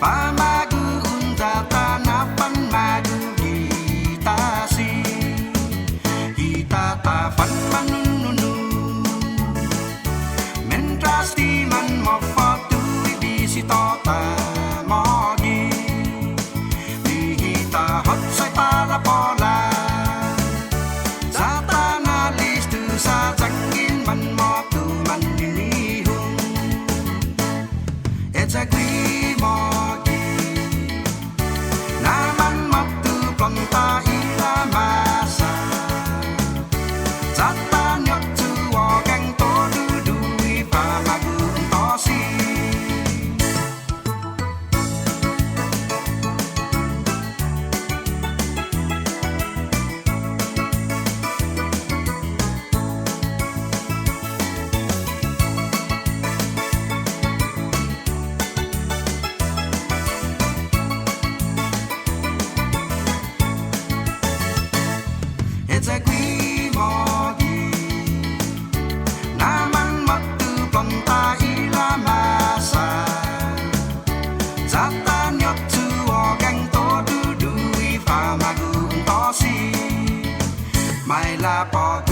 Pamagu unjata napan magu gitasi Hitata fan manununu Mentrasti man mofotu ibisi tota mogi Dihita hot say pala pola Zata na listu sa jangin man motu man dinihung It's a mogi Naman motu plonta ila masa Zata nyot tu wakang to dudui pamagu untosi It's a mogi Naman motu plonta ila masa Zata nyot tu wakang to dudui pamagu untosi Mai la pot